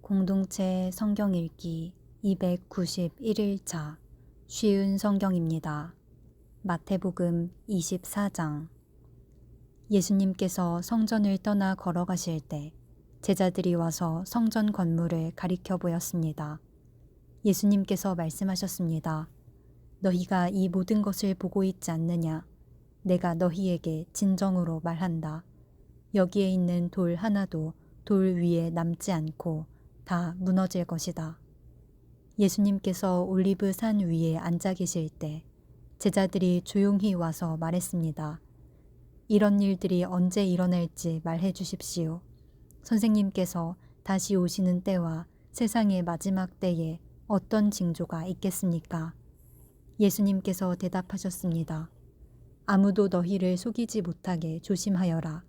공동체 성경 읽기 291일차 쉬운 성경입니다. 마태복음 24장. 예수님께서 성전을 떠나 걸어가실 때 제자들이 와서 성전 건물을 가리켜 보였습니다. 예수님께서 말씀하셨습니다. 너희가 이 모든 것을 보고 있지 않느냐? 내가 너희에게 진정으로 말한다. 여기에 있는 돌 하나도 돌 위에 남지 않고 다 무너질 것이다. 예수님께서 올리브 산 위에 앉아 계실 때 제자들이 조용히 와서 말했습니다. 이런 일들이 언제 일어날지 말해 주십시오. 선생님께서 다시 오시는 때와 세상의 마지막 때에 어떤 징조가 있겠습니까? 예수님께서 대답하셨습니다. 아무도 너희를 속이지 못하게 조심하여라.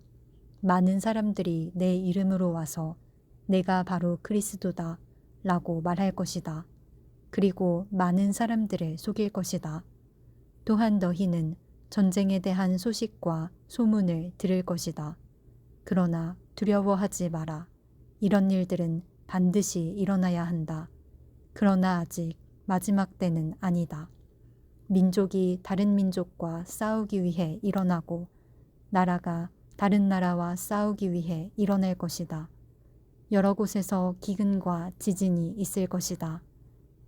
많은 사람들이 내 이름으로 와서 내가 바로 그리스도다 라고 말할 것이다. 그리고 많은 사람들을 속일 것이다. 또한 너희는 전쟁에 대한 소식과 소문을 들을 것이다. 그러나 두려워하지 마라. 이런 일들은 반드시 일어나야 한다. 그러나 아직 마지막 때는 아니다. 민족이 다른 민족과 싸우기 위해 일어나고 나라가 다른 나라와 싸우기 위해 일어날 것이다. 여러 곳에서 기근과 지진이 있을 것이다.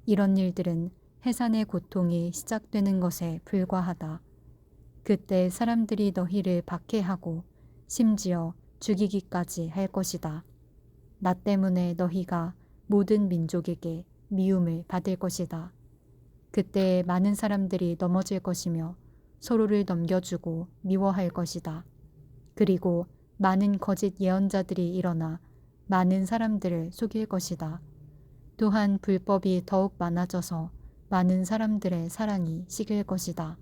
이런 일들은 해산의 고통이 시작되는 것에 불과하다. 그때 사람들이 너희를 박해하고 심지어 죽이기까지 할 것이다. 나 때문에 너희가 모든 민족에게 미움을 받을 것이다. 그때 많은 사람들이 넘어질 것이며 서로를 넘겨주고 미워할 것이다. 그리고 많은 거짓 예언자들이 일어나 많은 사람들을 속일 것이다. 또한 불법이 더욱 많아져서 많은 사람들의 사랑이 식을 것이다.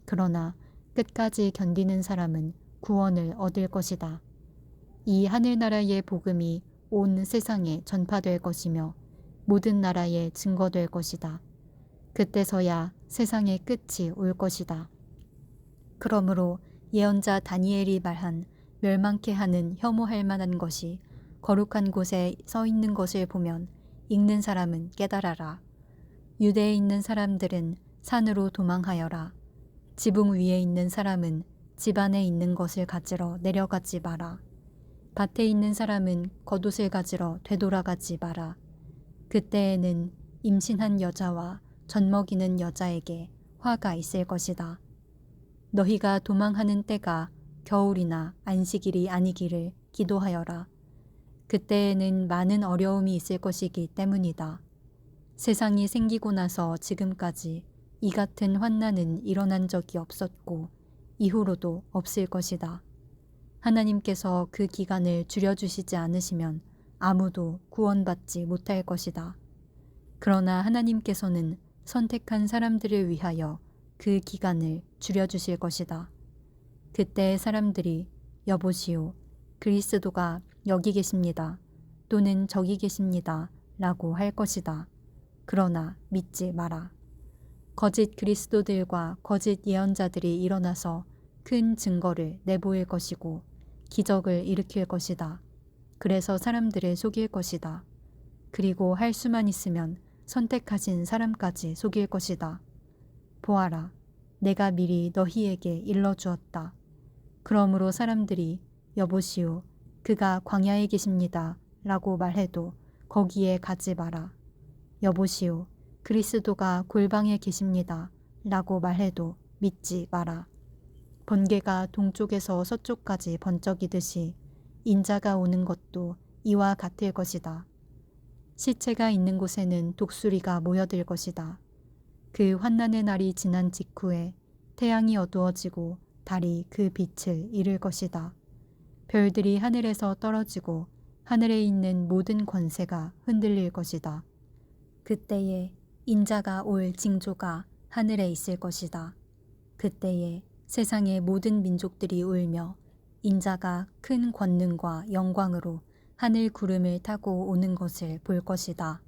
그러나 끝까지 견디는 사람은 구원을 얻을 것이다. 이 하늘나라의 복음이 온 세상에 전파될 것이며 모든 나라에 증거될 것이다. 그때서야 세상의 끝이 올 것이다. 그러므로 예언자 다니엘이 말한 멸망케 하는 혐오할 만한 것이 거룩한 곳에 써 있는 것을 보면 읽는 사람은 깨달아라. 유대에 있는 사람들은 산으로 도망하여라. 지붕 위에 있는 사람은 집 안에 있는 것을 가지러 내려가지 마라. 밭에 있는 사람은 겉옷을 가지러 되돌아가지 마라. 그때에는 임신한 여자와 젖먹이는 여자에게 화가 있을 것이다. 너희가 도망하는 때가 겨울이나 안식일이 아니기를 기도하여라. 그때에는 많은 어려움이 있을 것이기 때문이다. 세상이 생기고 나서 지금까지 이 같은 환난은 일어난 적이 없었고 이후로도 없을 것이다. 하나님께서 그 기간을 줄여주시지 않으시면 아무도 구원받지 못할 것이다. 그러나 하나님께서는 선택한 사람들을 위하여 그 기간을 줄여주실 것이다. 그때 사람들이 여보시오, 그리스도가 여기 계십니다. 또는 저기 계십니다. 라고 할 것이다. 그러나 믿지 마라. 거짓 그리스도들과 거짓 예언자들이 일어나서 큰 증거를 내보일 것이고 기적을 일으킬 것이다. 그래서 사람들을 속일 것이다. 그리고 할 수만 있으면 선택하신 사람까지 속일 것이다. 보아라, 내가 미리 너희에게 일러주었다. 그러므로 사람들이 여보시오, 그가 광야에 계십니다. 라고 말해도 거기에 가지 마라. 여보시오, 그리스도가 골방에 계십니다. 라고 말해도 믿지 마라. 번개가 동쪽에서 서쪽까지 번쩍이듯이 인자가 오는 것도 이와 같을 것이다. 시체가 있는 곳에는 독수리가 모여들 것이다. 그 환난의 날이 지난 직후에 태양이 어두워지고 달이 그 빛을 잃을 것이다. 별들이 하늘에서 떨어지고 하늘에 있는 모든 권세가 흔들릴 것이다. 그때에 인자가 올 징조가 하늘에 있을 것이다. 그때에 세상의 모든 민족들이 울며 인자가 큰 권능과 영광으로 하늘 구름을 타고 오는 것을 볼 것이다.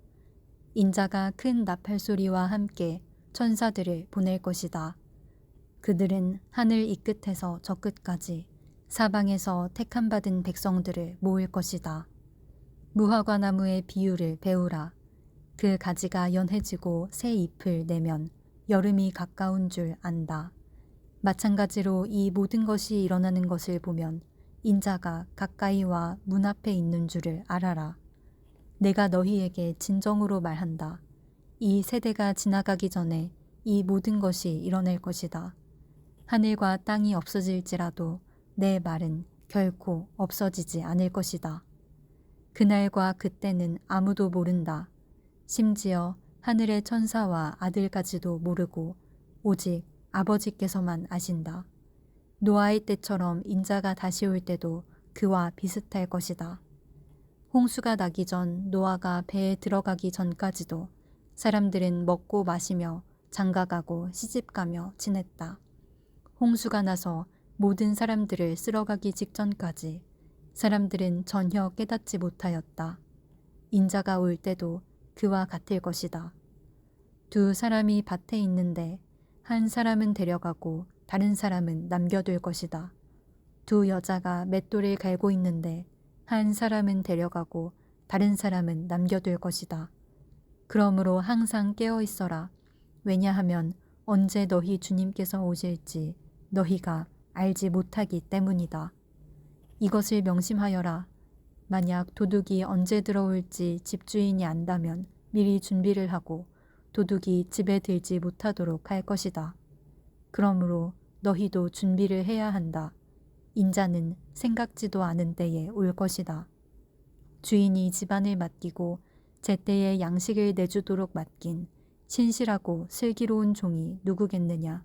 인자가 큰 나팔 소리와 함께 천사들을 보낼 것이다. 그들은 하늘 이 끝에서 저 끝까지 사방에서 택함받은 백성들을 모을 것이다. 무화과 나무의 비유를 배우라. 그 가지가 연해지고 새 잎을 내면 여름이 가까운 줄 안다. 마찬가지로 이 모든 것이 일어나는 것을 보면 인자가 가까이와 문 앞에 있는 줄을 알아라. 내가 너희에게 진정으로 말한다. 이 세대가 지나가기 전에 이 모든 것이 일어날 것이다. 하늘과 땅이 없어질지라도 내 말은 결코 없어지지 않을 것이다. 그날과 그때는 아무도 모른다. 심지어 하늘의 천사와 아들까지도 모르고 오직 아버지께서만 아신다. 노아의 때처럼 인자가 다시 올 때도 그와 비슷할 것이다. 홍수가 나기 전 노아가 배에 들어가기 전까지도 사람들은 먹고 마시며 장가가고 시집가며 지냈다. 홍수가 나서 모든 사람들을 쓸어가기 직전까지 사람들은 전혀 깨닫지 못하였다. 인자가 올 때도 그와 같을 것이다. 두 사람이 밭에 있는데 한 사람은 데려가고 다른 사람은 남겨둘 것이다. 두 여자가 맷돌을 갈고 있는데 한 사람은 데려가고 다른 사람은 남겨둘 것이다. 그러므로 항상 깨어 있어라. 왜냐하면 언제 너희 주님께서 오실지 너희가 알지 못하기 때문이다. 이것을 명심하여라. 만약 도둑이 언제 들어올지 집주인이 안다면 미리 준비를 하고 도둑이 집에 들지 못하도록 할 것이다. 그러므로 너희도 준비를 해야 한다. 인자는 생각지도 않은 때에 올 것이다. 주인이 집안을 맡기고 제때에 양식을 내주도록 맡긴 신실하고 슬기로운 종이 누구겠느냐.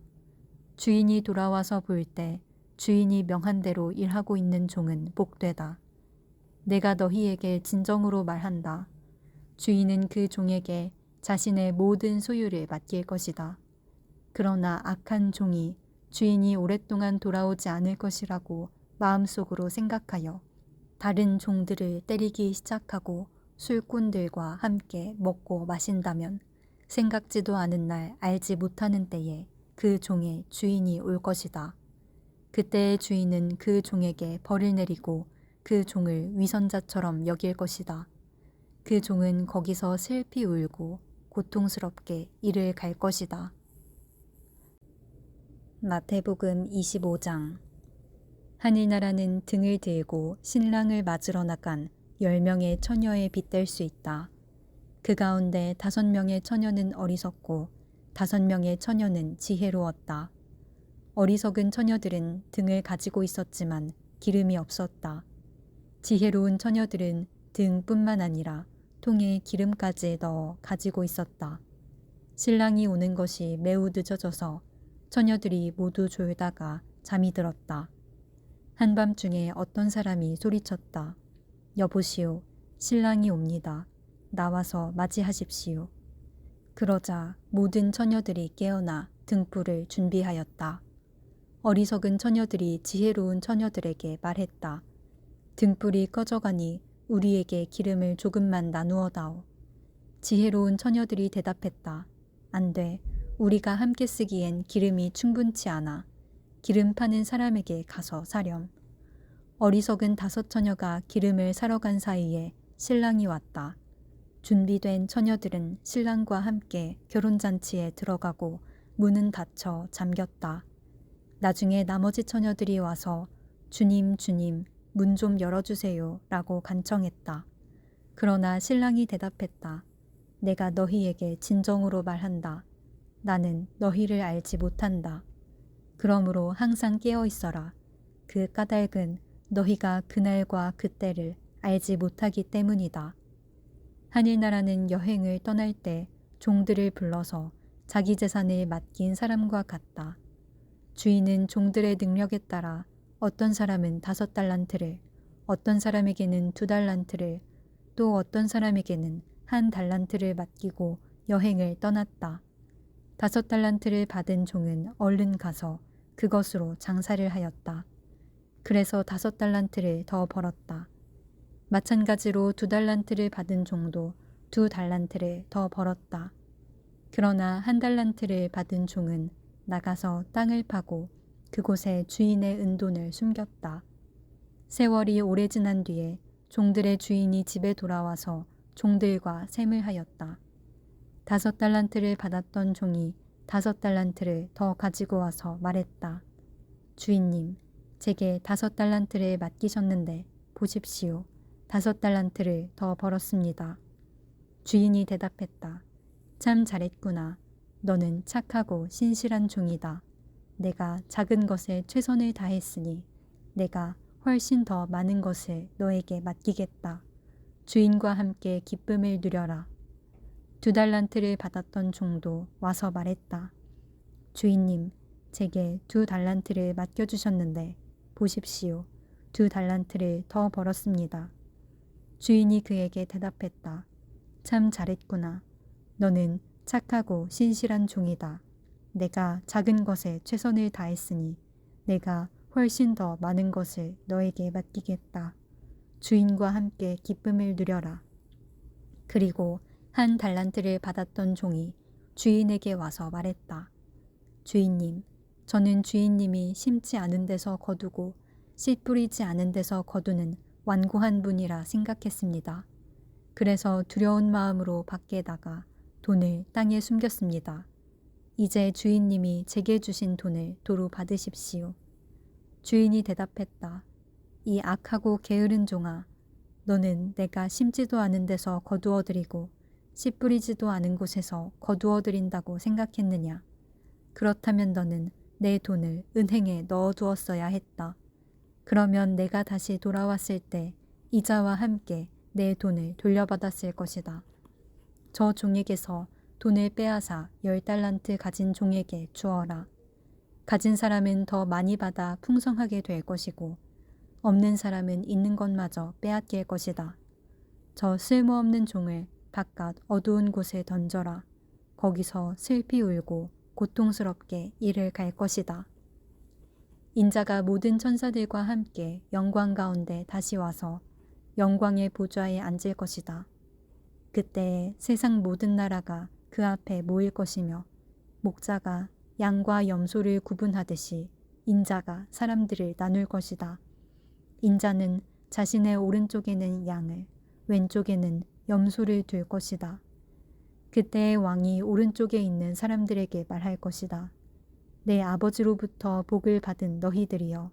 주인이 돌아와서 볼 때 주인이 명한 대로 일하고 있는 종은 복되다. 내가 너희에게 진정으로 말한다. 주인은 그 종에게 자신의 모든 소유를 맡길 것이다. 그러나 악한 종이 주인이 오랫동안 돌아오지 않을 것이라고 마음속으로 생각하여 다른 종들을 때리기 시작하고 술꾼들과 함께 먹고 마신다면 생각지도 않은 날 알지 못하는 때에 그 종의 주인이 올 것이다. 그때의 주인은 그 종에게 벌을 내리고 그 종을 위선자처럼 여길 것이다. 그 종은 거기서 슬피 울고 고통스럽게 이를 갈 것이다. 마태복음 25장. 하늘나라는 등을 들고 신랑을 맞으러 나간 10명의 처녀에 빗댈 수 있다. 그 가운데 5명의 처녀는 어리석고 5명의 처녀는 지혜로웠다. 어리석은 처녀들은 등을 가지고 있었지만 기름이 없었다. 지혜로운 처녀들은 등뿐만 아니라 통에 기름까지 넣어 가지고 있었다. 신랑이 오는 것이 매우 늦어져서 처녀들이 모두 졸다가 잠이 들었다. 한밤중에 어떤 사람이 소리쳤다. 여보시오, 신랑이 옵니다. 나와서 맞이하십시오. 그러자 모든 처녀들이 깨어나 등불을 준비하였다. 어리석은 처녀들이 지혜로운 처녀들에게 말했다. 등불이 꺼져가니 우리에게 기름을 조금만 나누어 다오. 지혜로운 처녀들이 대답했다. 안 돼. 우리가 함께 쓰기엔 기름이 충분치 않아. 기름 파는 사람에게 가서 사렴. 어리석은 5 처녀가 기름을 사러 간 사이에 신랑이 왔다. 준비된 처녀들은 신랑과 함께 결혼잔치에 들어가고 문은 닫혀 잠겼다. 나중에 나머지 처녀들이 와서 주님, 주님, 문 좀 열어주세요 라고 간청했다. 그러나 신랑이 대답했다. 내가 너희에게 진정으로 말한다. 나는 너희를 알지 못한다. 그러므로 항상 깨어 있어라. 그 까닭은 너희가 그날과 그때를 알지 못하기 때문이다. 하늘나라는 여행을 떠날 때 종들을 불러서 자기 재산을 맡긴 사람과 같다. 주인은 종들의 능력에 따라 어떤 사람은 5달란트를, 어떤 사람에게는 2달란트를, 또 어떤 사람에게는 1달란트를 맡기고 여행을 떠났다. 5달란트를 받은 종은 얼른 가서 그것으로 장사를 하였다. 그래서 5달란트를 더 벌었다. 마찬가지로 2달란트를 받은 종도 2달란트를 더 벌었다. 그러나 1달란트를 받은 종은 나가서 땅을 파고 그곳에 주인의 은돈을 숨겼다. 세월이 오래 지난 뒤에 종들의 주인이 집에 돌아와서 종들과 셈을 하였다. 5달란트를 받았던 종이 5달란트를 더 가지고 와서 말했다. 주인님, 제게 5달란트를 맡기셨는데 보십시오. 5달란트를 더 벌었습니다. 주인이 대답했다. 참 잘했구나. 너는 착하고 신실한 종이다. 내가 작은 것에 최선을 다했으니 내가 훨씬 더 많은 것을 너에게 맡기겠다. 주인과 함께 기쁨을 누려라. 2달란트를 받았던 종도 와서 말했다. 주인님, 제게 2달란트를 맡겨주셨는데 보십시오. 2달란트를 더 벌었습니다. 주인이 그에게 대답했다. 참 잘했구나. 너는 착하고 신실한 종이다. 내가 작은 것에 최선을 다했으니 내가 훨씬 더 많은 것을 너에게 맡기겠다. 주인과 함께 기쁨을 누려라. 그리고 1달란트를 받았던 종이 주인에게 와서 말했다. 주인님, 저는 주인님이 심지 않은 데서 거두고 씨 뿌리지 않은 데서 거두는 완고한 분이라 생각했습니다. 그래서 두려운 마음으로 밖에 나가 돈을 땅에 숨겼습니다. 이제 주인님이 제게 주신 돈을 도로 받으십시오. 주인이 대답했다. 이 악하고 게으른 종아, 너는 내가 심지도 않은 데서 거두어들이고 씨 뿌리지도 않은 곳에서 거두어들인다고 생각했느냐? 그렇다면 너는 내 돈을 은행에 넣어두었어야 했다. 그러면 내가 다시 돌아왔을 때 이자와 함께 내 돈을 돌려받았을 것이다. 저 종에게서 돈을 빼앗아 10달란트 가진 종에게 주어라. 가진 사람은 더 많이 받아 풍성하게 될 것이고 없는 사람은 있는 것마저 빼앗길 것이다. 저 쓸모없는 종을 바깥 어두운 곳에 던져라. 거기서 슬피 울고 고통스럽게 이를 갈 것이다. 인자가 모든 천사들과 함께 영광 가운데 다시 와서 영광의 보좌에 앉을 것이다. 그때에 세상 모든 나라가 그 앞에 모일 것이며 목자가 양과 염소를 구분하듯이 인자가 사람들을 나눌 것이다. 인자는 자신의 오른쪽에는 양을, 왼쪽에는 염소를 둘 것이다. 그때의 왕이 오른쪽에 있는 사람들에게 말할 것이다. 내 아버지로부터 복을 받은 너희들이여,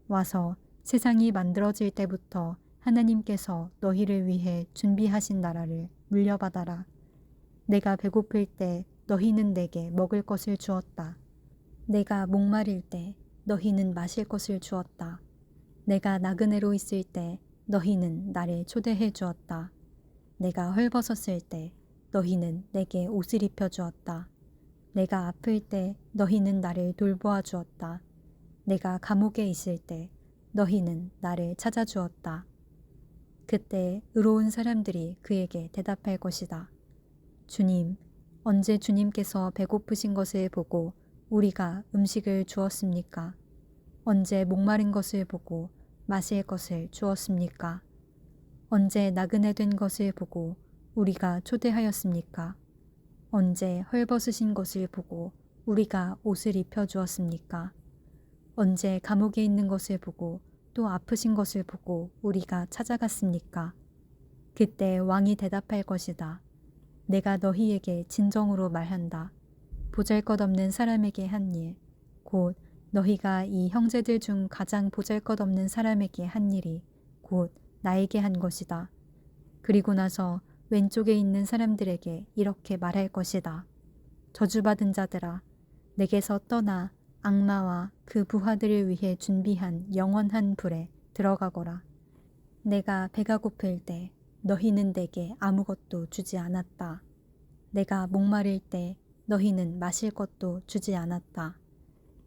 와서 세상이 만들어질 때부터 하나님께서 너희를 위해 준비하신 나라를 물려받아라. 내가 배고플 때 너희는 내게 먹을 것을 주었다. 내가 목마를 때 너희는 마실 것을 주었다. 내가 나그네로 있을 때 너희는 나를 초대해 주었다. 내가 헐벗었을 때 너희는 내게 옷을 입혀 주었다. 내가 아플 때 너희는 나를 돌보아 주었다. 내가 감옥에 있을 때 너희는 나를 찾아주었다. 그때 의로운 사람들이 그에게 대답할 것이다. 주님, 언제 주님께서 배고프신 것을 보고 우리가 음식을 주었습니까? 언제 목마른 것을 보고 마실 것을 주었습니까? 언제 나그네 된 것을 보고 우리가 초대하였습니까? 언제 헐벗으신 것을 보고 우리가 옷을 입혀 주었습니까? 언제 감옥에 있는 것을 보고 또 아프신 것을 보고 우리가 찾아갔습니까? 그때 왕이 대답할 것이다. 내가 너희에게 진정으로 말한다. 보잘것없는 사람에게 한 일, 곧 너희가 이 형제들 중 가장 보잘것없는 사람에게 한 일이 곧 나에게 한 것이다. 그리고 나서 왼쪽에 있는 사람들에게 이렇게 말할 것이다. 저주받은 자들아, 내게서 떠나 악마와 그 부하들을 위해 준비한 영원한 불에 들어가거라. 내가 배가 고플 때 너희는 내게 아무것도 주지 않았다. 내가 목마를 때 너희는 마실 것도 주지 않았다.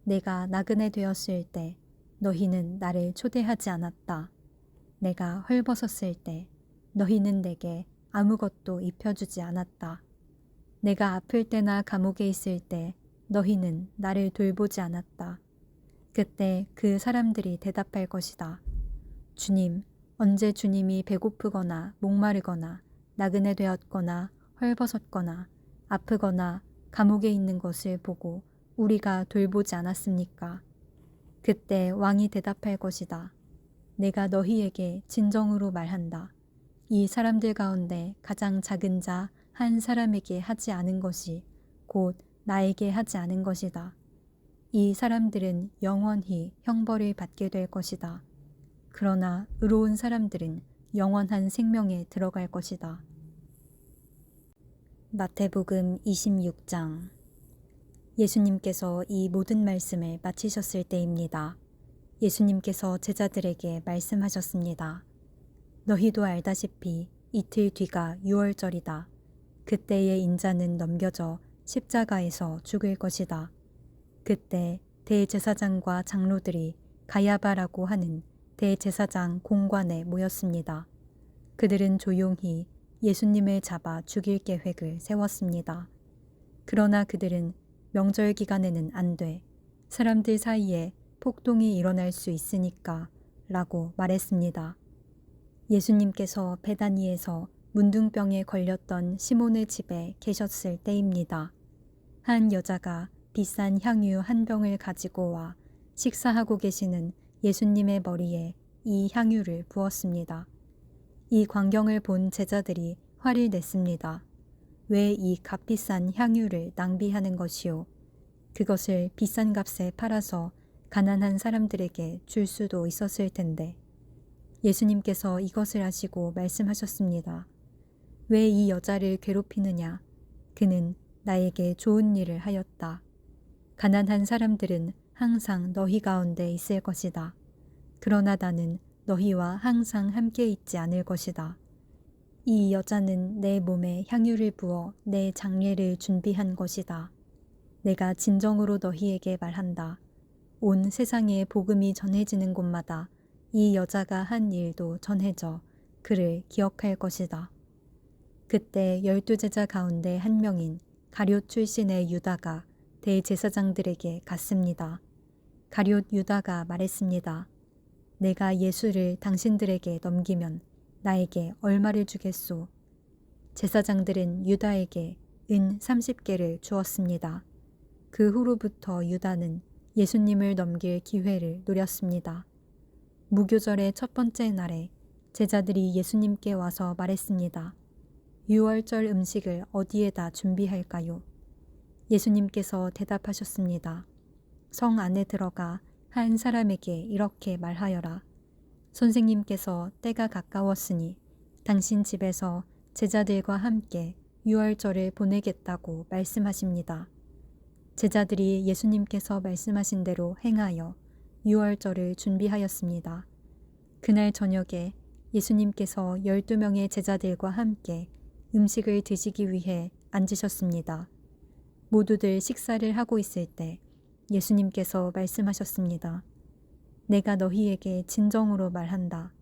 내가 나그네 되었을 때 너희는 나를 초대하지 않았다. 내가 헐벗었을 때 너희는 내게 아무것도 입혀주지 않았다. 내가 아플 때나 감옥에 있을 때 너희는 나를 돌보지 않았다. 그때 그 사람들이 대답할 것이다. 주님, 언제 주님이 배고프거나 목마르거나 나그네 되었거나 헐벗었거나 아프거나 감옥에 있는 것을 보고 우리가 돌보지 않았습니까? 그때 왕이 대답할 것이다. 내가 너희에게 진정으로 말한다. 이 사람들 가운데 가장 작은 자 한 사람에게 하지 않은 것이 곧 나에게 하지 않은 것이다. 이 사람들은 영원히 형벌을 받게 될 것이다. 그러나 의로운 사람들은 영원한 생명에 들어갈 것이다. 마태복음 26장. 예수님께서 이 모든 말씀을 마치셨을 때입니다. 예수님께서 제자들에게 말씀하셨습니다. 너희도 알다시피 이틀 뒤가 유월절이다. 그때의 인자는 넘겨져 십자가에서 죽을 것이다. 그때 대제사장과 장로들이 가야바라고 하는 대제사장 공관에 모였습니다. 그들은 조용히 예수님을 잡아 죽일 계획을 세웠습니다. 그러나 그들은 명절 기간에는 안 돼. 사람들 사이에 폭동이 일어날 수 있으니까 라고 말했습니다. 예수님께서 베다니에서 문둥병에 걸렸던 시몬의 집에 계셨을 때입니다. 한 여자가 비싼 향유 한 병을 가지고 와 식사하고 계시는 예수님의 머리에 이 향유를 부었습니다. 이 광경을 본 제자들이 화를 냈습니다. 왜 이 값비싼 향유를 낭비하는 것이요? 그것을 비싼 값에 팔아서 가난한 사람들에게 줄 수도 있었을 텐데. 예수님께서 이것을 아시고 말씀하셨습니다. 왜 이 여자를 괴롭히느냐? 그는 나에게 좋은 일을 하였다. 가난한 사람들은 항상 너희 가운데 있을 것이다. 그러나 나는 너희와 항상 함께 있지 않을 것이다. 이 여자는 내 몸에 향유를 부어 내 장례를 준비한 것이다. 내가 진정으로 너희에게 말한다. 온 세상에 복음이 전해지는 곳마다 이 여자가 한 일도 전해져 그를 기억할 것이다. 그때 12제자 가운데 한 명인 가룟 출신의 유다가 대제사장들에게 갔습니다. 가룟 유다가 말했습니다. 내가 예수를 당신들에게 넘기면 나에게 얼마를 주겠소? 제사장들은 유다에게 은 30개를 주었습니다. 그 후로부터 유다는 예수님을 넘길 기회를 노렸습니다. 무교절의 첫 번째 날에 제자들이 예수님께 와서 말했습니다. 유월절 음식을 어디에다 준비할까요? 예수님께서 대답하셨습니다. 성 안에 들어가 한 사람에게 이렇게 말하여라. 선생님께서 때가 가까웠으니 당신 집에서 제자들과 함께 유월절을 보내겠다고 말씀하십니다. 제자들이 예수님께서 말씀하신 대로 행하여 유월절을 준비하였습니다. 그날 저녁에 예수님께서 12명의 제자들과 함께 음식을 드시기 위해 앉으셨습니다. 모두들 식사를 하고 있을 때 예수님께서 말씀하셨습니다. 내가 너희에게 진정으로 말한다.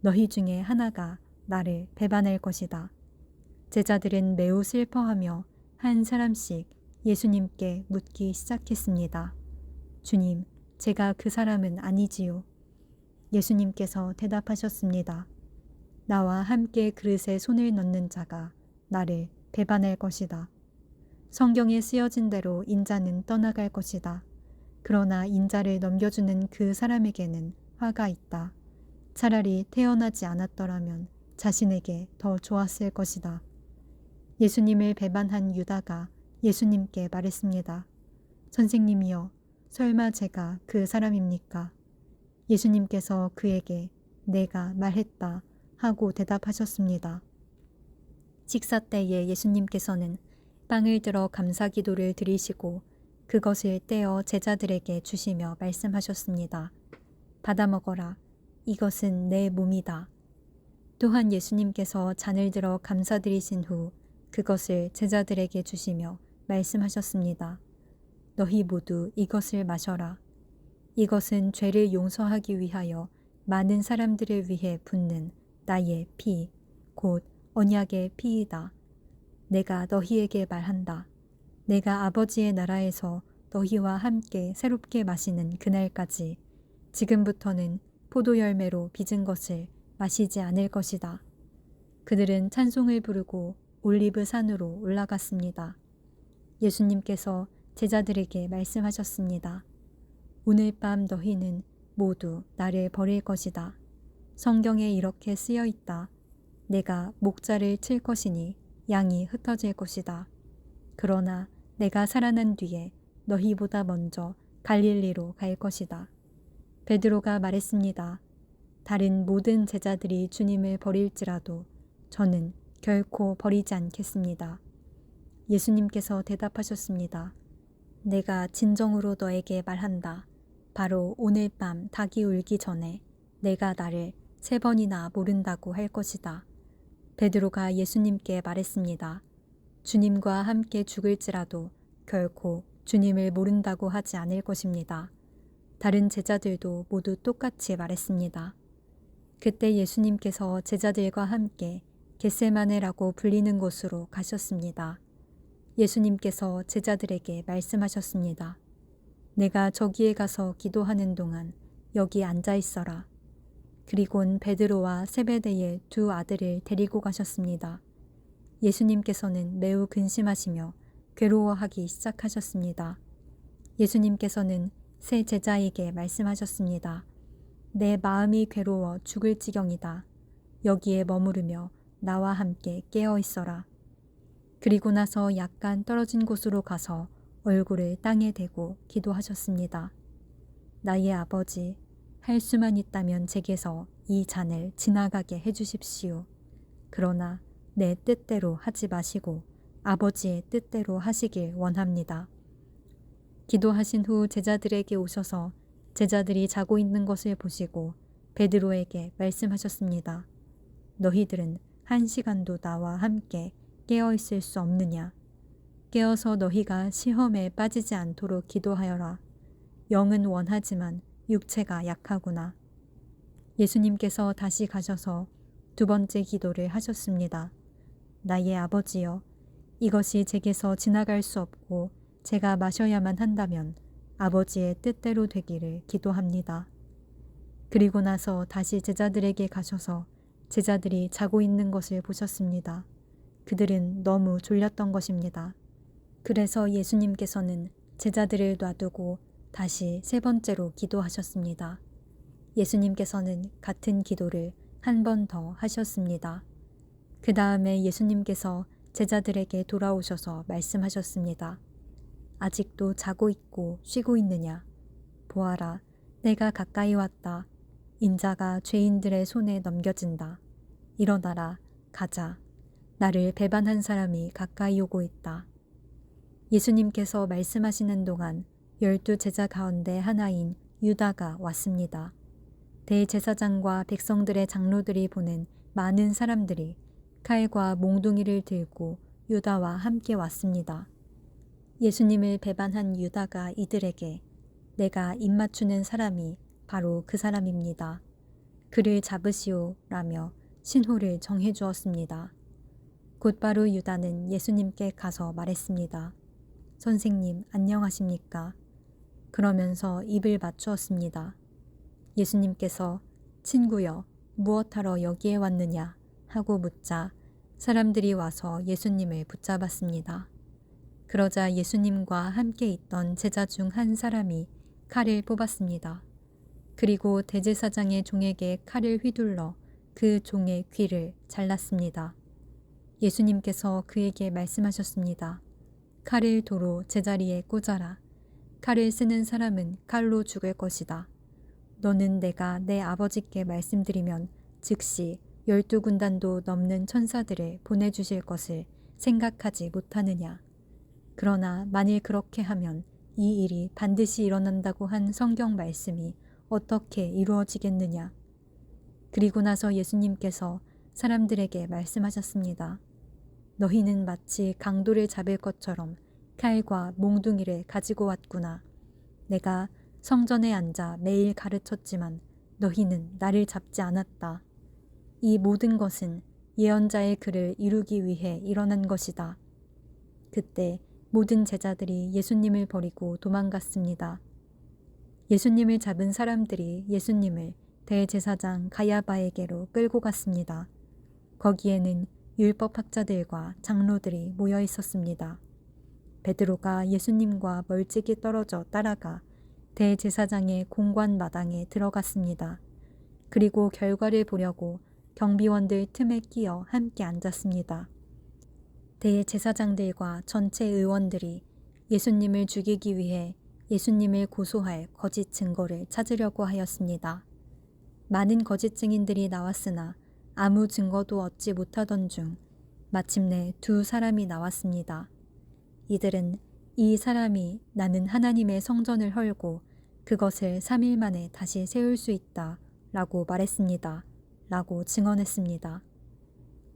너희 중에 하나가 나를 배반할 것이다. 제자들은 매우 슬퍼하며 한 사람씩 예수님께 묻기 시작했습니다. 주님, 제가 그 사람은 아니지요. 예수님께서 대답하셨습니다. 나와 함께 그릇에 손을 넣는 자가 나를 배반할 것이다. 성경에 쓰여진 대로 인자는 떠나갈 것이다. 그러나 인자를 넘겨주는 그 사람에게는 화가 있다. 차라리 태어나지 않았더라면 자신에게 더 좋았을 것이다. 예수님을 배반한 유다가 예수님께 말했습니다. 선생님이여, 설마 제가 그 사람입니까? 예수님께서 그에게 내가 말했다 하고 대답하셨습니다. 식사 때에 예수님께서는 빵을 들어 감사기도를 드리시고 그것을 떼어 제자들에게 주시며 말씀하셨습니다. 받아 먹어라. 이것은 내 몸이다. 또한 예수님께서 잔을 들어 감사드리신 후 그것을 제자들에게 주시며 말씀하셨습니다. 너희 모두 이것을 마셔라. 이것은 죄를 용서하기 위하여 많은 사람들을 위해 붓는 나의 피, 곧 언약의 피이다. 내가 너희에게 말한다. 내가 아버지의 나라에서 너희와 함께 새롭게 마시는 그날까지 지금부터는 포도 열매로 빚은 것을 마시지 않을 것이다. 그들은 찬송을 부르고 올리브 산으로 올라갔습니다. 예수님께서 제자들에게 말씀하셨습니다. 오늘 밤 너희는 모두 나를 버릴 것이다. 성경에 이렇게 쓰여 있다. 내가 목자를 칠 것이니 양이 흩어질 것이다. 그러나 내가 살아난 뒤에 너희보다 먼저 갈릴리로 갈 것이다. 베드로가 말했습니다. 다른 모든 제자들이 주님을 버릴지라도 저는 결코 버리지 않겠습니다. 예수님께서 대답하셨습니다. 내가 진정으로 너에게 말한다. 바로 오늘 밤 닭이 울기 전에 내가 나를 3번이나 모른다고 할 것이다. 베드로가 예수님께 말했습니다. 주님과 함께 죽을지라도 결코 주님을 모른다고 하지 않을 것입니다. 다른 제자들도 모두 똑같이 말했습니다. 그때 예수님께서 제자들과 함께 겟세마네라고 불리는 곳으로 가셨습니다. 예수님께서 제자들에게 말씀하셨습니다. 내가 저기에 가서 기도하는 동안 여기 앉아 있어라. 그리곤 베드로와 세베대의 2 아들을 데리고 가셨습니다. 예수님께서는 매우 근심하시며 괴로워하기 시작하셨습니다. 예수님께서는 세 제자에게 말씀하셨습니다. 내 마음이 괴로워 죽을 지경이다. 여기에 머무르며 나와 함께 깨어 있어라. 그리고 나서 약간 떨어진 곳으로 가서 얼굴을 땅에 대고 기도하셨습니다. 나의 아버지, 할 수만 있다면 제게서 이 잔을 지나가게 해주십시오. 그러나 내 뜻대로 하지 마시고 아버지의 뜻대로 하시길 원합니다. 기도하신 후 제자들에게 오셔서 제자들이 자고 있는 것을 보시고 베드로에게 말씀하셨습니다. 너희들은 1시간도 나와 함께 깨어 있을 수 없느냐? 깨어서 너희가 시험에 빠지지 않도록 기도하여라. 영은 원하지만 육체가 약하구나. 예수님께서 다시 가셔서 2번째 기도를 하셨습니다. 나의 아버지여, 이것이 제게서 지나갈 수 없고 제가 마셔야만 한다면 아버지의 뜻대로 되기를 기도합니다. 그리고 나서 다시 제자들에게 가셔서 제자들이 자고 있는 것을 보셨습니다. 그들은 너무 졸렸던 것입니다. 그래서 예수님께서는 제자들을 놔두고 다시 3번째로 기도하셨습니다. 예수님께서는 같은 기도를 한 번 더 하셨습니다. 그 다음에 예수님께서 제자들에게 돌아오셔서 말씀하셨습니다. 아직도 자고 있고 쉬고 있느냐? 보아라, 내가 가까이 왔다. 인자가 죄인들의 손에 넘겨진다. 일어나라, 가자. 나를 배반한 사람이 가까이 오고 있다. 예수님께서 말씀하시는 동안 12 제자 가운데 하나인 유다가 왔습니다. 대제사장과 백성들의 장로들이 보낸 많은 사람들이 칼과 몽둥이를 들고 유다와 함께 왔습니다. 예수님을 배반한 유다가 이들에게 내가 입맞추는 사람이 바로 그 사람입니다. 그를 잡으시오라며 신호를 정해 주었습니다. 곧바로 유다는 예수님께 가서 말했습니다. 선생님, 안녕하십니까? 그러면서 입을 맞추었습니다. 예수님께서 친구여, 무엇하러 여기에 왔느냐? 하고 묻자 사람들이 와서 예수님을 붙잡았습니다. 그러자 예수님과 함께 있던 제자 중 한 사람이 칼을 뽑았습니다. 그리고 대제사장의 종에게 칼을 휘둘러 그 종의 귀를 잘랐습니다. 예수님께서 그에게 말씀하셨습니다. 칼을 도로 제자리에 꽂아라. 칼을 쓰는 사람은 칼로 죽을 것이다. 너는 내가 내 아버지께 말씀드리면 즉시 12군단도 넘는 천사들을 보내주실 것을 생각하지 못하느냐. 그러나 만일 그렇게 하면 이 일이 반드시 일어난다고 한 성경 말씀이 어떻게 이루어지겠느냐. 그리고 나서 예수님께서 사람들에게 말씀하셨습니다. 너희는 마치 강도를 잡을 것처럼 칼과 몽둥이를 가지고 왔구나. 내가 성전에 앉아 매일 가르쳤지만 너희는 나를 잡지 않았다. 이 모든 것은 예언자의 글을 이루기 위해 일어난 것이다. 그때 모든 제자들이 예수님을 버리고 도망갔습니다. 예수님을 잡은 사람들이 예수님을 대제사장 가야바에게로 끌고 갔습니다. 거기에는 율법학자들과 장로들이 모여 있었습니다. 베드로가 예수님과 멀찍이 떨어져 따라가 대제사장의 공관 마당에 들어갔습니다. 그리고 결과를 보려고 경비원들 틈에 끼어 함께 앉았습니다. 대제사장들과 전체 의원들이 예수님을 죽이기 위해 예수님을 고소할 거짓 증거를 찾으려고 하였습니다. 많은 거짓 증인들이 나왔으나 아무 증거도 얻지 못하던 중 마침내 두 사람이 나왔습니다. 이들은 이 사람이 나는 하나님의 성전을 헐고 그것을 3일 만에 다시 세울 수 있다 라고 말했습니다. 라고 증언했습니다.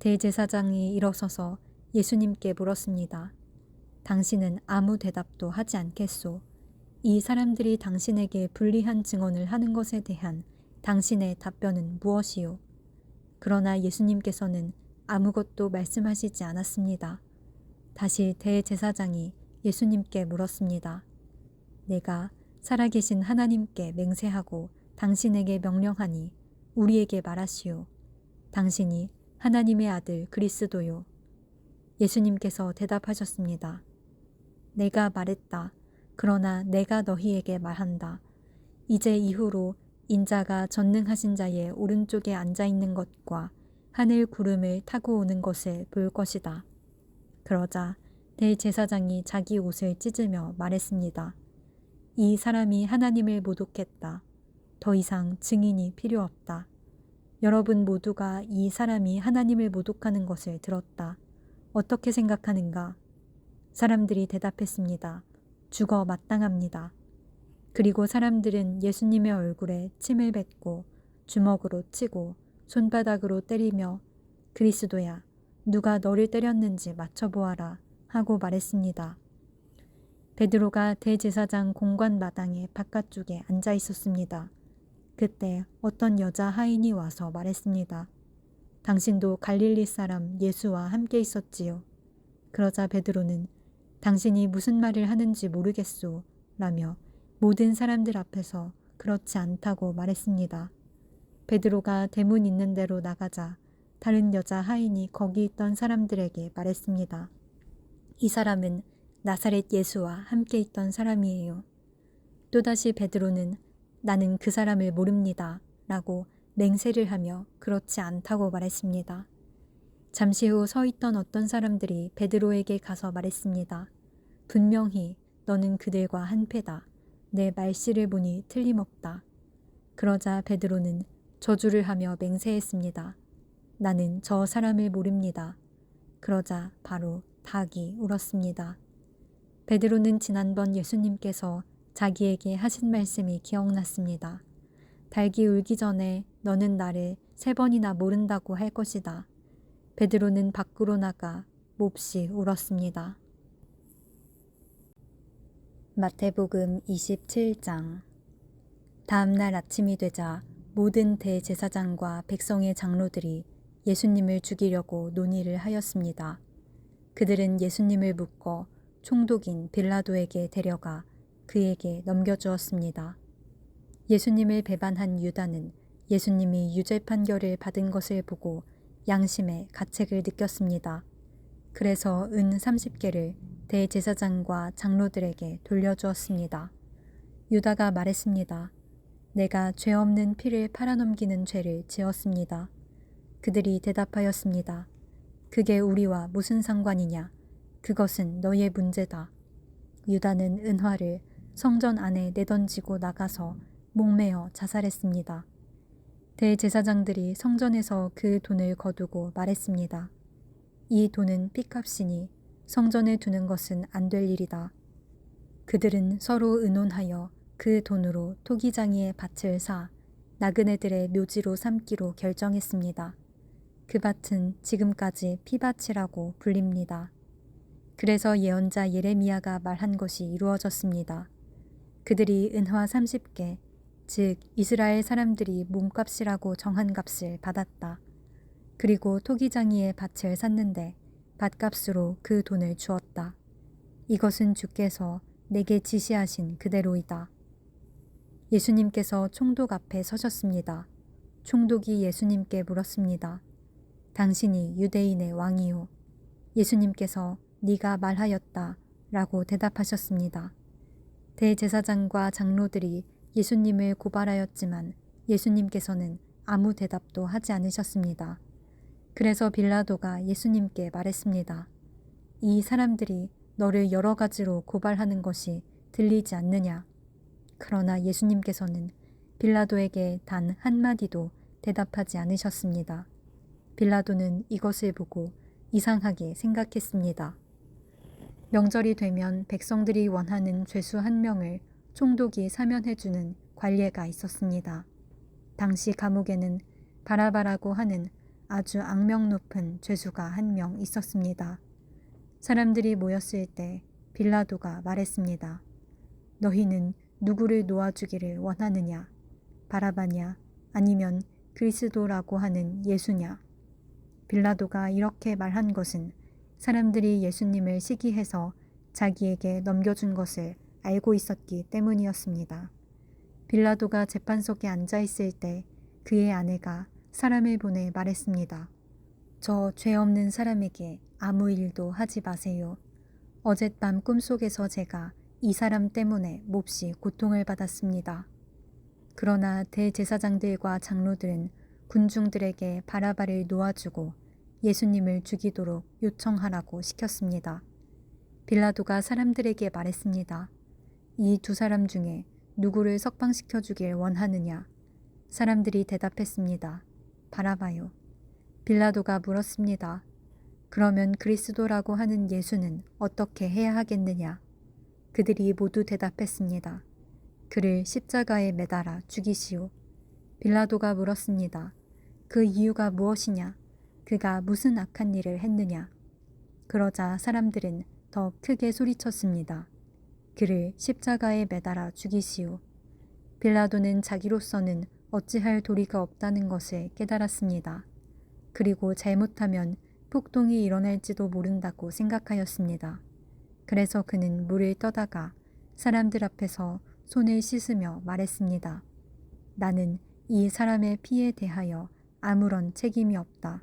대제사장이 일어서서 예수님께 물었습니다. 당신은 아무 대답도 하지 않겠소? 이 사람들이 당신에게 불리한 증언을 하는 것에 대한 당신의 답변은 무엇이요? 그러나 예수님께서는 아무것도 말씀하시지 않았습니다. 다시 대제사장이 예수님께 물었습니다. 내가 살아계신 하나님께 맹세하고 당신에게 명령하니 우리에게 말하시오. 당신이 하나님의 아들 그리스도요. 예수님께서 대답하셨습니다. 내가 말했다. 그러나 내가 너희에게 말한다. 이제 이후로 인자가 전능하신 자의 오른쪽에 앉아있는 것과 하늘 구름을 타고 오는 것을 볼 것이다. 그러자 대제사장이 자기 옷을 찢으며 말했습니다. 이 사람이 하나님을 모독했다. 더 이상 증인이 필요 없다. 여러분 모두가 이 사람이 하나님을 모독하는 것을 들었다. 어떻게 생각하는가? 사람들이 대답했습니다. 죽어 마땅합니다. 그리고 사람들은 예수님의 얼굴에 침을 뱉고 주먹으로 치고 손바닥으로 때리며 그리스도야, 누가 너를 때렸는지 맞춰보아라 하고 말했습니다. 베드로가 대제사장 공관 마당의 바깥쪽에 앉아 있었습니다. 그때 어떤 여자 하인이 와서 말했습니다. 당신도 갈릴리 사람 예수와 함께 있었지요. 그러자 베드로는 당신이 무슨 말을 하는지 모르겠소 라며 모든 사람들 앞에서 그렇지 않다고 말했습니다. 베드로가 대문 있는 데로 나가자 다른 여자 하인이 거기 있던 사람들에게 말했습니다. 이 사람은 나사렛 예수와 함께 있던 사람이에요. 또다시 베드로는 나는 그 사람을 모릅니다 라고 맹세를 하며 그렇지 않다고 말했습니다. 잠시 후 서 있던 어떤 사람들이 베드로에게 가서 말했습니다. 분명히 너는 그들과 한패다. 내 말씨를 보니 틀림없다. 그러자 베드로는 저주를 하며 맹세했습니다. 나는 저 사람을 모릅니다. 그러자 바로 닭이 울었습니다. 베드로는 지난번 예수님께서 자기에게 하신 말씀이 기억났습니다. 닭이 울기 전에 너는 나를 3번이나 모른다고 할 것이다. 베드로는 밖으로 나가 몹시 울었습니다. 마태복음 27장. 다음 날 아침이 되자 모든 대제사장과 백성의 장로들이 예수님을 죽이려고 논의를 하였습니다. 그들은 예수님을 묶어 총독인 빌라도에게 데려가 그에게 넘겨주었습니다. 예수님을 배반한 유다는 예수님이 유죄 판결을 받은 것을 보고 양심의 가책을 느꼈습니다. 그래서 은 30개를 대제사장과 장로들에게 돌려주었습니다. 유다가 말했습니다. 내가 죄 없는 피를 팔아넘기는 죄를 지었습니다. 그들이 대답하였습니다. 그게 우리와 무슨 상관이냐? 그것은 너의 문제다. 유다는 은화를 성전 안에 내던지고 나가서 목매어 자살했습니다. 대제사장들이 성전에서 그 돈을 거두고 말했습니다. 이 돈은 핏값이니 성전에 두는 것은 안 될 일이다. 그들은 서로 의논하여 그 돈으로 토기장이의 밭을 사 나그네들의 묘지로 삼기로 결정했습니다. 그 밭은 지금까지 피밭이라고 불립니다. 그래서 예언자 예레미야가 말한 것이 이루어졌습니다. 그들이 은화 30개, 즉 이스라엘 사람들이 몸값이라고 정한 값을 받았다. 그리고 토기장이의 밭을 샀는데 밭값으로 그 돈을 주었다. 이것은 주께서 내게 지시하신 그대로이다. 예수님께서 총독 앞에 서셨습니다. 총독이 예수님께 물었습니다. 당신이 유대인의 왕이요. 예수님께서 네가 말하였다 라고 대답하셨습니다. 대제사장과 장로들이 예수님을 고발하였지만 예수님께서는 아무 대답도 하지 않으셨습니다. 그래서 빌라도가 예수님께 말했습니다. 이 사람들이 너를 여러 가지로 고발하는 것이 들리지 않느냐? 그러나 예수님께서는 빌라도에게 단 한마디도 대답하지 않으셨습니다. 빌라도는 이것을 보고 이상하게 생각했습니다. 명절이 되면 백성들이 원하는 죄수 한 명을 총독이 사면해주는 관례가 있었습니다. 당시 감옥에는 바라바라고 하는 아주 악명 높은 죄수가 한 명 있었습니다. 사람들이 모였을 때 빌라도가 말했습니다. 너희는 누구를 놓아주기를 원하느냐? 바라바냐? 아니면 그리스도라고 하는 예수냐? 빌라도가 이렇게 말한 것은 사람들이 예수님을 시기해서 자기에게 넘겨준 것을 알고 있었기 때문이었습니다. 빌라도가 재판석에 앉아 있을 때 그의 아내가 사람을 보내 말했습니다. 저 죄 없는 사람에게 아무 일도 하지 마세요. 어젯밤 꿈속에서 제가 이 사람 때문에 몹시 고통을 받았습니다. 그러나 대제사장들과 장로들은 군중들에게 바라바를 놓아주고 예수님을 죽이도록 요청하라고 시켰습니다. 빌라도가 사람들에게 말했습니다. 이 두 사람 중에 누구를 석방시켜 주길 원하느냐? 사람들이 대답했습니다. 바라바요. 빌라도가 물었습니다. 그러면 그리스도라고 하는 예수는 어떻게 해야 하겠느냐? 그들이 모두 대답했습니다. 그를 십자가에 매달아 죽이시오. 빌라도가 물었습니다. 그 이유가 무엇이냐? 그가 무슨 악한 일을 했느냐? 그러자 사람들은 더 크게 소리쳤습니다. 그를 십자가에 매달아 죽이시오. 빌라도는 자기로서는 어찌할 도리가 없다는 것을 깨달았습니다. 그리고 잘못하면 폭동이 일어날지도 모른다고 생각하였습니다. 그래서 그는 물을 떠다가 사람들 앞에서 손을 씻으며 말했습니다. 나는 이 사람의 피에 대하여 아무런 책임이 없다.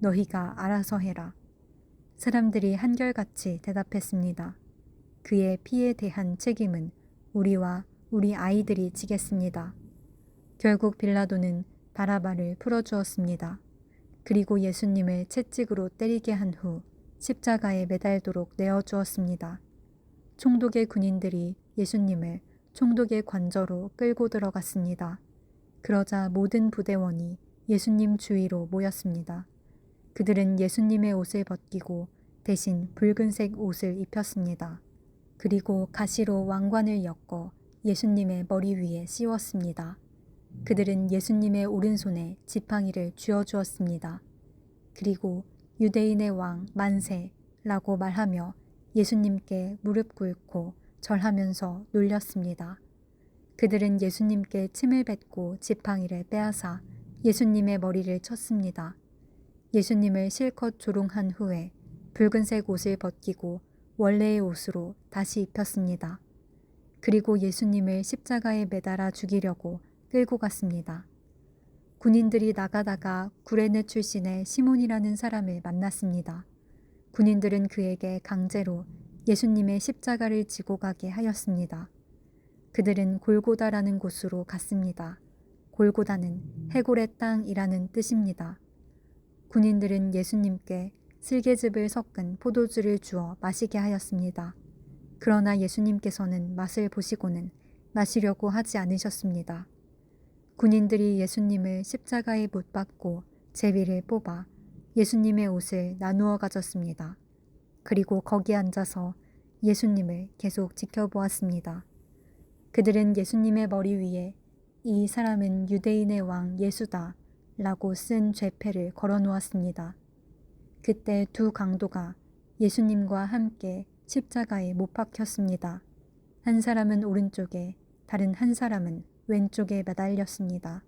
너희가 알아서 해라. 사람들이 한결같이 대답했습니다. 그의 피에 대한 책임은 우리와 우리 아이들이 지겠습니다. 결국 빌라도는 바라바를 풀어주었습니다. 그리고 예수님을 채찍으로 때리게 한 후 십자가에 매달도록 내어주었습니다. 총독의 군인들이 예수님을 총독의 관저로 끌고 들어갔습니다. 그러자 모든 부대원이 예수님 주위로 모였습니다. 그들은 예수님의 옷을 벗기고 대신 붉은색 옷을 입혔습니다. 그리고 가시로 왕관을 엮어 예수님의 머리 위에 씌웠습니다. 그들은 예수님의 오른손에 지팡이를 쥐어주었습니다. 그리고 유대인의 왕 만세라고 말하며 예수님께 무릎 꿇고 절하면서 놀렸습니다. 그들은 예수님께 침을 뱉고 지팡이를 빼앗아 예수님의 머리를 쳤습니다. 예수님을 실컷 조롱한 후에 붉은색 옷을 벗기고 원래의 옷으로 다시 입혔습니다. 그리고 예수님을 십자가에 매달아 죽이려고 끌고 갔습니다. 군인들이 나가다가 구레네 출신의 시몬이라는 사람을 만났습니다. 군인들은 그에게 강제로 예수님의 십자가를 지고 가게 하였습니다. 그들은 골고다라는 곳으로 갔습니다. 골고다는 해골의 땅이라는 뜻입니다. 군인들은 예수님께 슬개즙을 섞은 포도주를 주어 마시게 하였습니다. 그러나 예수님께서는 맛을 보시고는 마시려고 하지 않으셨습니다. 군인들이 예수님을 십자가에 못 박고 제비를 뽑아 예수님의 옷을 나누어 가졌습니다. 그리고 거기 앉아서 예수님을 계속 지켜보았습니다. 그들은 예수님의 머리 위에 이 사람은 유대인의 왕 예수다 라고 쓴 죄패를 걸어 놓았습니다. 그때 두 강도가 예수님과 함께 십자가에 못 박혔습니다. 한 사람은 오른쪽에, 다른 한 사람은 왼쪽에 매달렸습니다.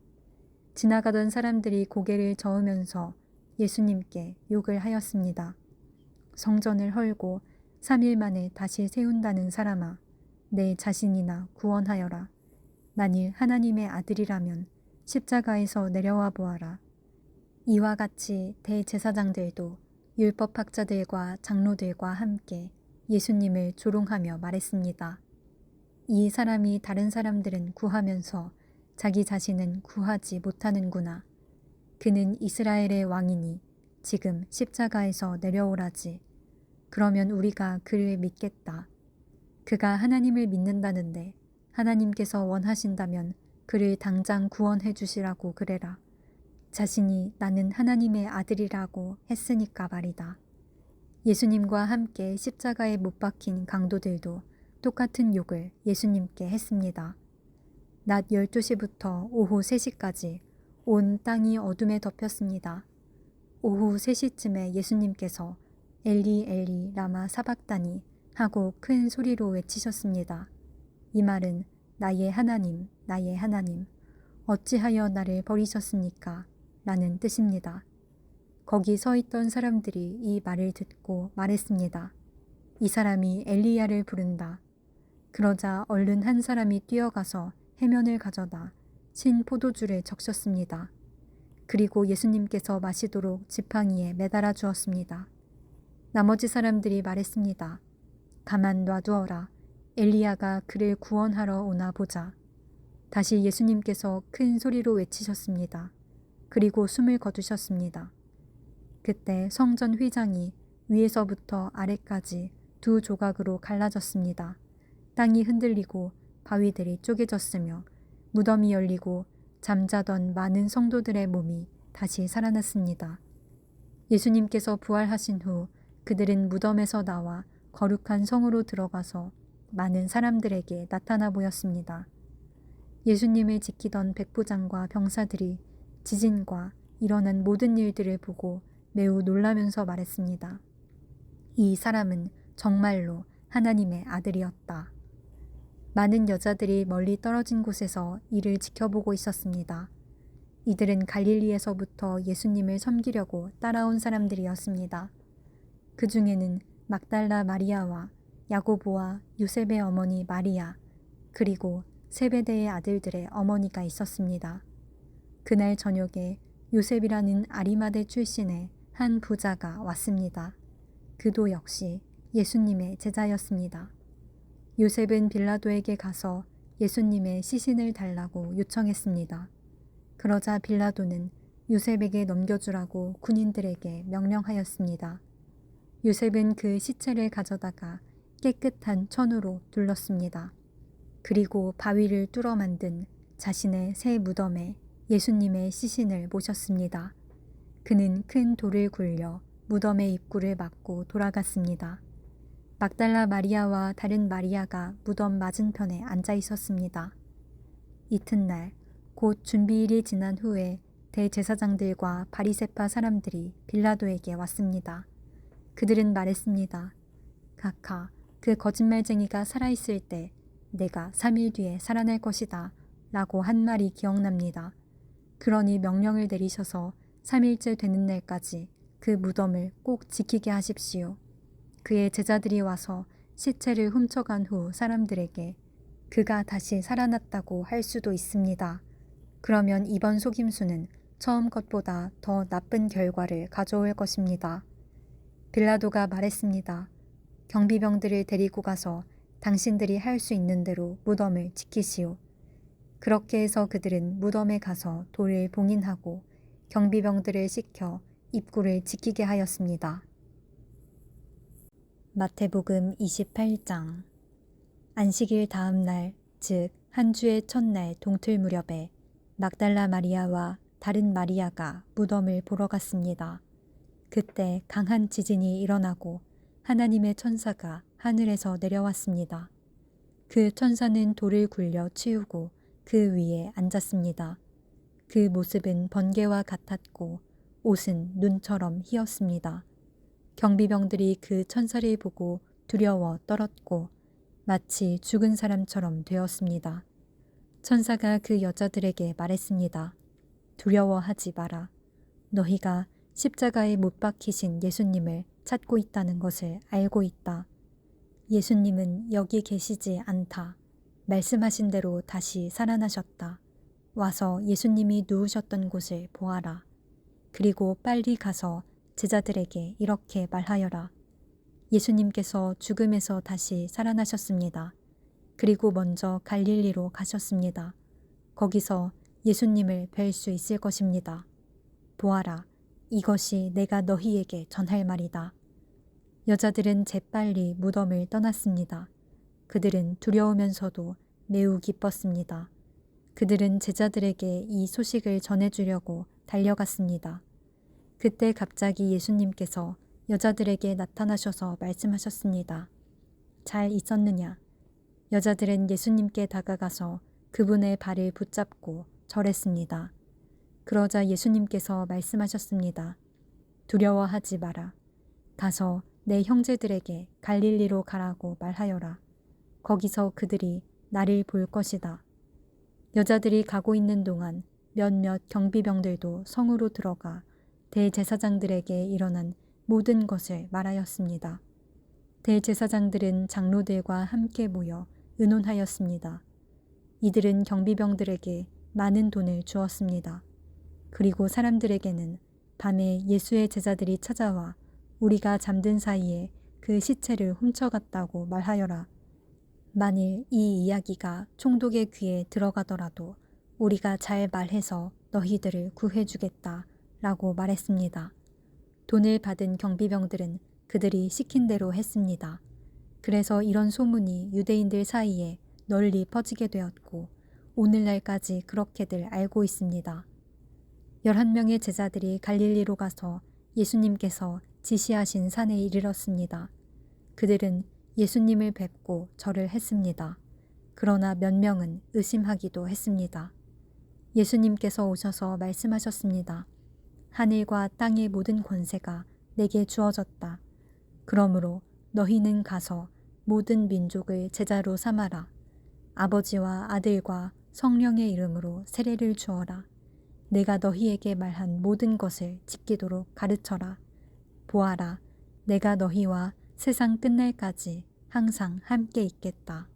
지나가던 사람들이 고개를 저으면서 예수님께 욕을 하였습니다. 성전을 헐고 3일 만에 다시 세운다는 사람아, 내 자신이나 구원하여라. 만일 하나님의 아들이라면 십자가에서 내려와 보아라. 이와 같이 대제사장들도 율법학자들과 장로들과 함께 예수님을 조롱하며 말했습니다. 이 사람이 다른 사람들은 구하면서 자기 자신은 구하지 못하는구나. 그는 이스라엘의 왕이니 지금 십자가에서 내려오라지. 그러면 우리가 그를 믿겠다. 그가 하나님을 믿는다는데 하나님께서 원하신다면 그를 당장 구원해 주시라고 그래라. 자신이 나는 하나님의 아들이라고 했으니까 말이다. 예수님과 함께 십자가에 못 박힌 강도들도 똑같은 욕을 예수님께 했습니다. 낮 12시부터 오후 3시까지 온 땅이 어둠에 덮였습니다. 오후 3시쯤에 예수님께서 엘리 엘리 라마 사박다니 하고 큰 소리로 외치셨습니다. 이 말은 나의 하나님, 나의 하나님, 어찌하여 나를 버리셨습니까? 라는 뜻입니다. 거기 서 있던 사람들이 이 말을 듣고 말했습니다. 이 사람이 엘리야를 부른다. 그러자 얼른 한 사람이 뛰어가서 해면을 가져다 신 포도주를 적셨습니다. 그리고 예수님께서 마시도록 지팡이에 매달아 주었습니다. 나머지 사람들이 말했습니다. 가만 놔두어라. 엘리야가 그를 구원하러 오나 보자. 다시 예수님께서 큰 소리로 외치셨습니다. 그리고 숨을 거두셨습니다. 그때 성전 휘장이 위에서부터 아래까지 두 조각으로 갈라졌습니다. 땅이 흔들리고 바위들이 쪼개졌으며 무덤이 열리고 잠자던 많은 성도들의 몸이 다시 살아났습니다. 예수님께서 부활하신 후 그들은 무덤에서 나와 거룩한 성으로 들어가서 많은 사람들에게 나타나 보였습니다. 예수님을 지키던 백부장과 병사들이 지진과 일어난 모든 일들을 보고 매우 놀라면서 말했습니다. 이 사람은 정말로 하나님의 아들이었다. 많은 여자들이 멀리 떨어진 곳에서 이를 지켜보고 있었습니다. 이들은 갈릴리에서부터 예수님을 섬기려고 따라온 사람들이었습니다. 그 중에는 막달라 마리아와 야고보와 요셉의 어머니 마리아, 그리고 세베대의 아들들의 어머니가 있었습니다. 그날 저녁에 요셉이라는 아리마대 출신의 한 부자가 왔습니다. 그도 역시 예수님의 제자였습니다. 요셉은 빌라도에게 가서 예수님의 시신을 달라고 요청했습니다. 그러자 빌라도는 요셉에게 넘겨주라고 군인들에게 명령하였습니다. 요셉은 그 시체를 가져다가 깨끗한 천으로 둘렀습니다. 그리고 바위를 뚫어 만든 자신의 새 무덤에 예수님의 시신을 모셨습니다. 그는 큰 돌을 굴려 무덤의 입구를 막고 돌아갔습니다. 막달라 마리아와 다른 마리아가 무덤 맞은편에 앉아 있었습니다. 이튿날 곧 준비일이 지난 후에 대제사장들과 바리새파 사람들이 빌라도에게 왔습니다. 그들은 말했습니다. 각하, 그 거짓말쟁이가 살아있을 때 내가 3일 뒤에 살아날 것이다 라고 한 말이 기억납니다. 그러니 명령을 내리셔서 3일째 되는 날까지 그 무덤을 꼭 지키게 하십시오. 그의 제자들이 와서 시체를 훔쳐간 후 사람들에게 그가 다시 살아났다고 할 수도 있습니다. 그러면 이번 속임수는 처음 것보다 더 나쁜 결과를 가져올 것입니다. 빌라도가 말했습니다. 경비병들을 데리고 가서 당신들이 할 수 있는 대로 무덤을 지키시오. 그렇게 해서 그들은 무덤에 가서 돌을 봉인하고 경비병들을 시켜 입구를 지키게 하였습니다. 마태복음 28장. 안식일 다음 날, 즉 한 주의 첫날 동틀 무렵에 막달라 마리아와 다른 마리아가 무덤을 보러 갔습니다. 그때 강한 지진이 일어나고 하나님의 천사가 하늘에서 내려왔습니다. 그 천사는 돌을 굴려 치우고 그 위에 앉았습니다. 그 모습은 번개와 같았고 옷은 눈처럼 희었습니다. 경비병들이 그 천사를 보고 두려워 떨었고 마치 죽은 사람처럼 되었습니다. 천사가 그 여자들에게 말했습니다. 두려워하지 마라. 너희가 십자가에 못 박히신 예수님을 찾고 있다는 것을 알고 있다. 예수님은 여기 계시지 않다. 말씀하신 대로 다시 살아나셨다. 와서 예수님이 누우셨던 곳을 보아라. 그리고 빨리 가서 제자들에게 이렇게 말하여라. 예수님께서 죽음에서 다시 살아나셨습니다. 그리고 먼저 갈릴리로 가셨습니다. 거기서 예수님을 뵐 수 있을 것입니다. 보아라, 이것이 내가 너희에게 전할 말이다. 여자들은 재빨리 무덤을 떠났습니다. 그들은 두려우면서도 매우 기뻤습니다. 그들은 제자들에게 이 소식을 전해주려고 달려갔습니다. 그때 갑자기 예수님께서 여자들에게 나타나셔서 말씀하셨습니다. 잘 있었느냐? 여자들은 예수님께 다가가서 그분의 발을 붙잡고 절했습니다. 그러자 예수님께서 말씀하셨습니다. 두려워하지 마라. 가서 내 형제들에게 갈릴리로 가라고 말하여라. 거기서 그들이 나를 볼 것이다. 여자들이 가고 있는 동안 몇몇 경비병들도 성으로 들어가 대제사장들에게 일어난 모든 것을 말하였습니다. 대제사장들은 장로들과 함께 모여 의논하였습니다. 이들은 경비병들에게 많은 돈을 주었습니다. 그리고 사람들에게는 밤에 예수의 제자들이 찾아와 우리가 잠든 사이에 그 시체를 훔쳐갔다고 말하여라. 만일 이 이야기가 총독의 귀에 들어가더라도 우리가 잘 말해서 너희들을 구해주겠다 라고 말했습니다. 돈을 받은 경비병들은 그들이 시킨 대로 했습니다. 그래서 이런 소문이 유대인들 사이에 널리 퍼지게 되었고 오늘날까지 그렇게들 알고 있습니다. 11명의 제자들이 갈릴리로 가서 예수님께서 지시하신 산에 이르렀습니다. 그들은 예수님을 뵙고 절을 했습니다. 그러나 몇 명은 의심하기도 했습니다. 예수님께서 오셔서 말씀하셨습니다. 하늘과 땅의 모든 권세가 내게 주어졌다. 그러므로 너희는 가서 모든 민족을 제자로 삼아라. 아버지와 아들과 성령의 이름으로 세례를 주어라. 내가 너희에게 말한 모든 것을 지키도록 가르쳐라. 보아라, 내가 너희와 세상 끝날까지 항상 함께 있겠다.